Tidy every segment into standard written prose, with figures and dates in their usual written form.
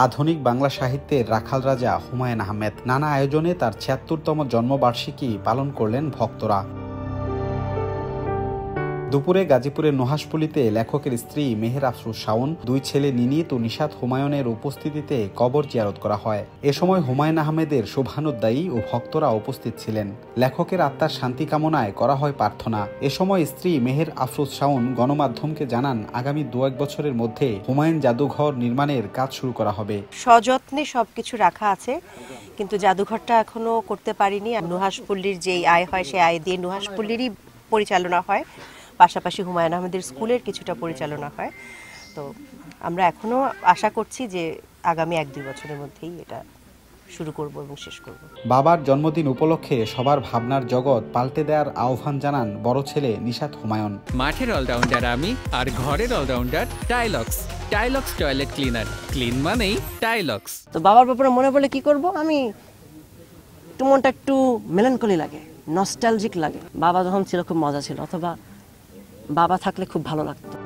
আধুনিক বাংলা সাহিত্যের রাখাল রাজা হুমায়ুন আহমেদ। নানা আয়োজনে তার ৭৬তম জন্মবার্ষিকী পালন করলেন ভক্তরা। দুপুরে গাজীপুরের নুহাশপল্লীতে লেখকের স্ত্রী মেহের আফরোজ শাওন, দুই ছেলে নিনিত ও নিশাত হুমায়ুনের উপস্থিতিতে কবর জিয়ারত করা হয়। এ সময় হুমায়ুন আহমেদের শুভানুদ্দায়ী ও ভক্তরা উপস্থিত ছিলেন। লেখকের আত্মার শান্তি কামনায় করা হয় প্রার্থনা। এ সময় স্ত্রী মেহের আফরোজ শাওন গণমাধ্যমকে জানান, আগামী ২-১ বছরের মধ্যে হুমায়ুন জাদুঘর নির্মাণের কাজ শুরু করা হবে। সযত্নে সবকিছু রাখা আছে, কিন্তু জাদুঘরটা এখনো করতে পারিনি। নুহাশপল্লীর যে আয় হয় সেই আয় দিয়ে নুহাশপল্লীরই পরিচালনা হয়, পাশাপাশি হুমায়ুন আহমেদের স্কুলের কিছুটা পরিচালনা হয়। তো আমরা এখনো আশা করছি যে আগামী ১-২ বছরের মধ্যেই এটা শুরু করব এবং শেষ করব। বাবার জন্মদিন উপলক্ষে সবার ভাবনার জগৎ পাল্টে দেওয়ার আহ্বান জানান বড় ছেলে নিশাত হুমায়ুন। মাঠের অলরাউন্ডার আমি, আর ঘরের allrounder Tilex. Tilex toilet cleaner, clean মানেই টাইলক্স। তো বাবার ব্যাপারে মনে পড়লে কি করব, আমি মনটা একটু মেলানকলি লাগে, নস্টালজিক লাগে। বাবা যখন ছিল খুব মজা ছিল, অথবা বাবা থাকলে খুব ভালো লাগতো।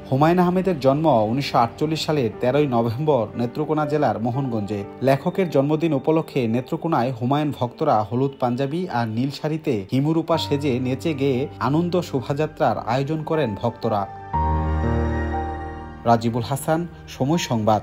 হুমায়ুন আহমেদের জন্ম ১৯৪৮ সালের ১৩ই নভেম্বর নেত্রকোনা জেলার মোহনগঞ্জে। লেখকের জন্মদিন উপলক্ষে নেত্রকোনায় হুমায়ুন ভক্তরা হলুদ পাঞ্জাবি আর নীল শাড়িতে হিমুরূপা সেজে নেচে গেয়ে আনন্দ শোভাযাত্রার আয়োজন করেন ভক্তরা। রাজিবুল হাসান, সময় সংবাদ।